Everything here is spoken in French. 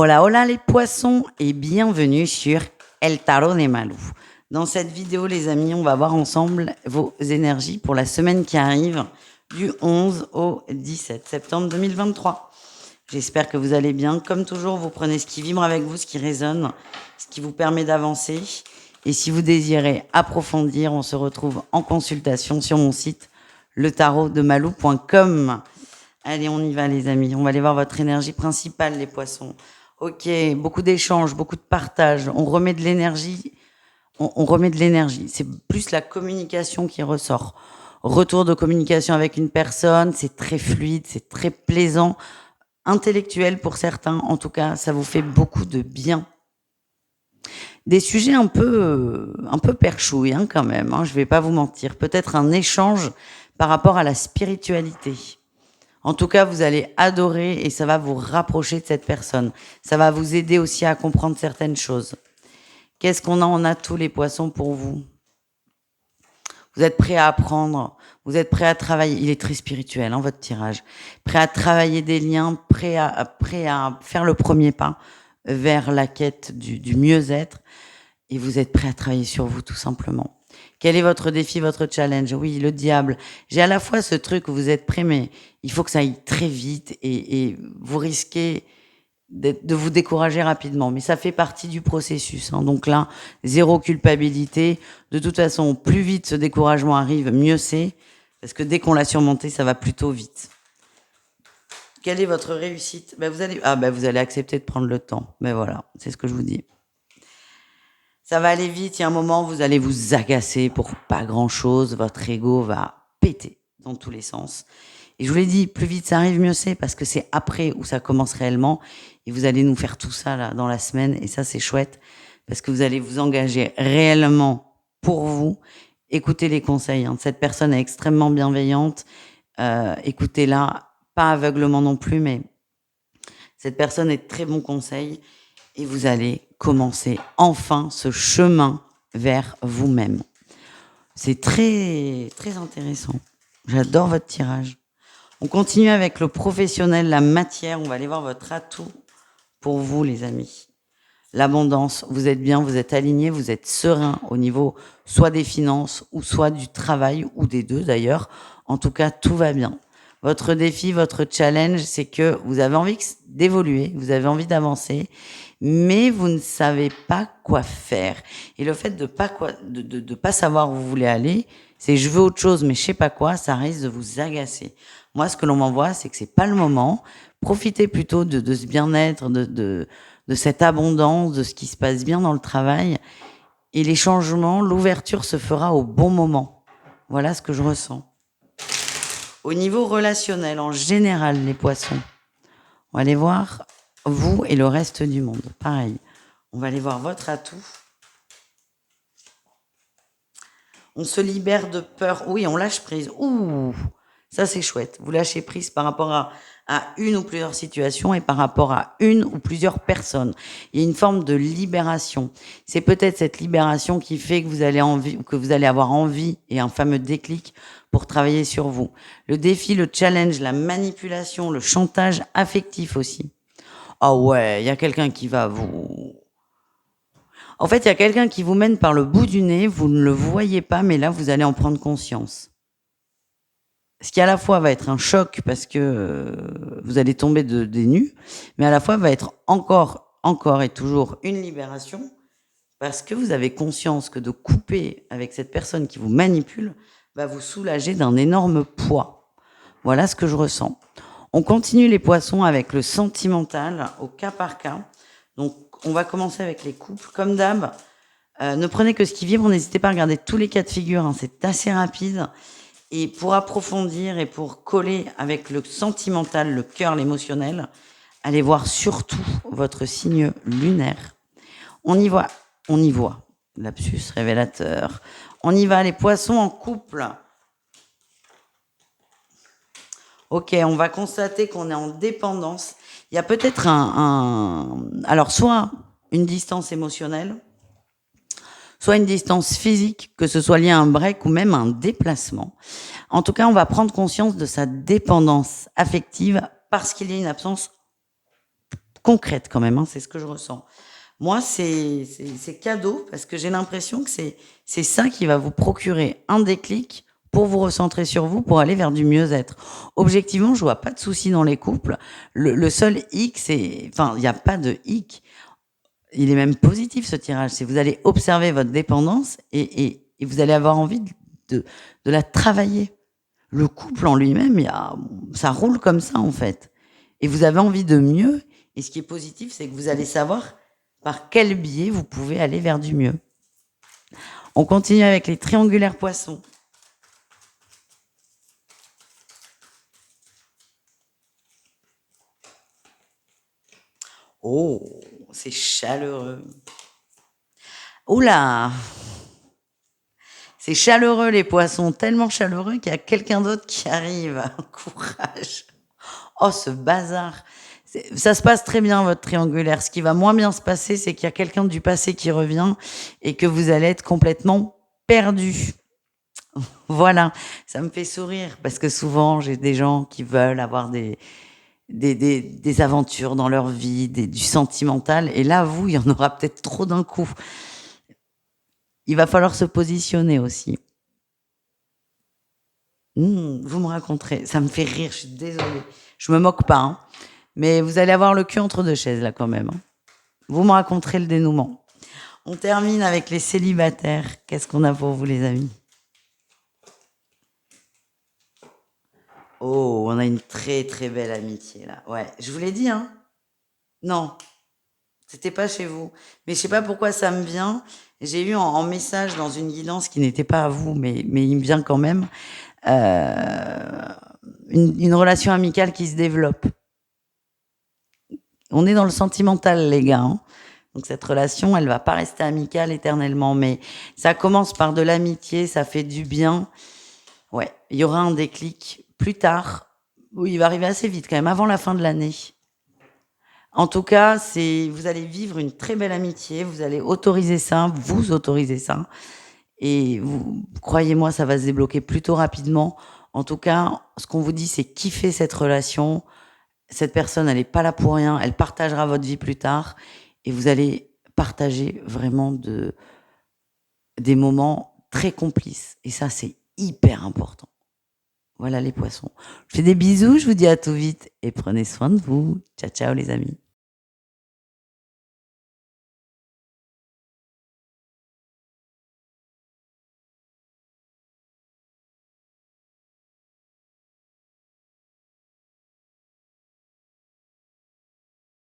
Hola, hola les poissons et bienvenue sur El Tarot de Malou. Dans cette vidéo, les amis, on va voir ensemble vos énergies pour la semaine qui arrive du 11 au 17 septembre 2023. J'espère que vous allez bien. Comme toujours, vous prenez ce qui vibre avec vous, ce qui résonne, ce qui vous permet d'avancer. Et si vous désirez approfondir, on se retrouve en consultation sur mon site letarotdemalou.com. Allez, on y va les amis. On va aller voir votre énergie principale, les poissons. Ok, beaucoup d'échanges, beaucoup de partage. On remet de l'énergie. On remet de l'énergie. C'est plus la communication qui ressort. Retour de communication avec une personne, c'est très fluide, c'est très plaisant, intellectuel pour certains. En tout cas, ça vous fait beaucoup de bien. Des sujets un peu perchouilles quand même. Je vais pas vous mentir. Peut-être un échange par rapport à la spiritualité. En tout cas, vous allez adorer et ça va vous rapprocher de cette personne. Ça va vous aider aussi à comprendre certaines choses. Qu'est-ce qu'on a en a tous les poissons pour vous? Vous êtes prêts à apprendre, vous êtes prêts à travailler. Il est très spirituel, votre tirage. Prêt à travailler des liens, prêt à faire le premier pas vers la quête du mieux-être. Et vous êtes prêts à travailler sur vous, tout simplement. Quel est votre défi, votre challenge? Oui, le diable. J'ai à la fois ce truc où vous êtes prêts, mais il faut que ça aille très vite et vous risquez de vous décourager rapidement. Mais ça fait partie du processus. Donc là, zéro culpabilité. De toute façon, plus vite ce découragement arrive, mieux c'est. Parce que dès qu'on l'a surmonté, ça va plutôt vite. Quelle est votre réussite? Vous allez accepter de prendre le temps. Mais voilà, c'est ce que je vous dis. Ça va aller vite, il y a un moment, vous allez vous agacer pour pas grand-chose, votre ego va péter dans tous les sens. Et je vous l'ai dit, plus vite ça arrive, mieux c'est, parce que c'est après où ça commence réellement, et vous allez nous faire tout ça là dans la semaine, et ça c'est chouette, parce que vous allez vous engager réellement pour vous. Écoutez les conseils, cette personne est extrêmement bienveillante, écoutez-la, pas aveuglement non plus, mais cette personne est de très bons conseils, et vous allez commencer enfin ce chemin vers vous-même. C'est très, très intéressant. J'adore votre tirage. On continue avec le professionnel, la matière. On va aller voir votre atout pour vous, les amis. L'abondance, vous êtes bien, vous êtes aligné, vous êtes serein au niveau soit des finances ou soit du travail, ou des deux d'ailleurs. En tout cas, tout va bien. Votre défi, votre challenge, c'est que vous avez envie d'évoluer, vous avez envie d'avancer, mais vous ne savez pas quoi faire. Et le fait de pas savoir où vous voulez aller, c'est je veux autre chose, mais je sais pas quoi, ça risque de vous agacer. Moi, ce que l'on m'envoie, c'est que c'est pas le moment. Profitez plutôt de ce bien-être, de cette abondance, de ce qui se passe bien dans le travail. Et les changements, l'ouverture se fera au bon moment. Voilà ce que je ressens. Au niveau relationnel, en général, les poissons, on va aller voir vous et le reste du monde. Pareil, on va aller voir votre atout. On se libère de peur. Oui, on lâche prise. Ouh, ça c'est chouette. Vous lâchez prise par rapport à une ou plusieurs situations et par rapport à une ou plusieurs personnes. Il y a une forme de libération. C'est peut-être cette libération qui fait que vous allez avoir envie et un fameux déclic pour travailler sur vous. Le défi, le challenge, la manipulation, le chantage affectif aussi. Ah ouais, il y a quelqu'un qui va vous... En fait, il y a quelqu'un qui vous mène par le bout du nez, vous ne le voyez pas, mais là, vous allez en prendre conscience. Ce qui à la fois va être un choc parce que vous allez tomber des nues, mais à la fois va être encore et toujours une libération parce que vous avez conscience que de couper avec cette personne qui vous manipule va vous soulager d'un énorme poids. Voilà ce que je ressens. On continue les poissons avec le sentimental au cas par cas. Donc, on va commencer avec les couples. Comme d'hab, ne prenez que ce qui vibre, n'hésitez pas à regarder tous les cas de figure, c'est assez rapide. Et pour approfondir et pour coller avec le sentimental, le cœur, l'émotionnel, allez voir surtout votre signe lunaire. On y voit, lapsus révélateur. On y va, les poissons en couple. Ok, on va constater qu'on est en dépendance. Il y a peut-être alors soit une distance émotionnelle, soit une distance physique, que ce soit lié à un break ou même un déplacement. En tout cas, on va prendre conscience de sa dépendance affective parce qu'il y a une absence concrète quand même, hein, c'est ce que je ressens. Moi, c'est cadeau parce que j'ai l'impression que c'est ça qui va vous procurer un déclic pour vous recentrer sur vous, pour aller vers du mieux-être. Objectivement, je vois pas de souci dans les couples. Le seul hic, c'est, enfin, il n'y a pas de hic. Il est même positif ce tirage. C'est vous allez observer votre dépendance et vous allez avoir envie de la travailler. Le couple en lui-même, ça roule comme ça en fait. Et vous avez envie de mieux. Et ce qui est positif, c'est que vous allez savoir par quel biais vous pouvez aller vers du mieux. On continue avec les triangulaires poissons. Oh, c'est chaleureux. Oula, c'est chaleureux les poissons, tellement chaleureux qu'il y a quelqu'un d'autre qui arrive. Courage. Oh, ce bazar. Ça se passe très bien, votre triangulaire. Ce qui va moins bien se passer, c'est qu'il y a quelqu'un du passé qui revient et que vous allez être complètement perdu. Voilà, ça me fait sourire parce que souvent, j'ai des gens qui veulent avoir des aventures dans leur vie, du sentimental. Et là, vous, il y en aura peut-être trop d'un coup. Il va falloir se positionner aussi. Vous me raconterez. Ça me fait rire, je suis désolée. Je me moque pas, hein. Mais vous allez avoir le cul entre deux chaises, là, quand même, hein. Vous me raconterez le dénouement. On termine avec les célibataires. Qu'est-ce qu'on a pour vous, les amis? Oh, on a une très très belle amitié, là. Ouais, je vous l'ai dit, hein. Non, c'était pas chez vous. Mais je sais pas pourquoi ça me vient. J'ai eu en message dans une guidance qui n'était pas à vous, mais il me vient quand même. euh, une relation amicale qui se développe. On est dans le sentimental, les gars, hein. Donc cette relation, elle va pas rester amicale éternellement, mais ça commence par de l'amitié, ça fait du bien. Ouais, il y aura un déclic plus tard. Oui, il va arriver assez vite quand même, avant la fin de l'année. En tout cas, vous allez vivre une très belle amitié, vous allez autoriser ça, vous autorisez ça. Et croyez-moi, ça va se débloquer plutôt rapidement. En tout cas, ce qu'on vous dit, c'est kiffer cette relation. Cette personne, elle n'est pas là pour rien. Elle partagera votre vie plus tard. Et vous allez partager vraiment des moments très complices. Et ça, c'est hyper important. Voilà les poissons. Je fais des bisous, je vous dis à tout vite. Et prenez soin de vous. Ciao, ciao les amis.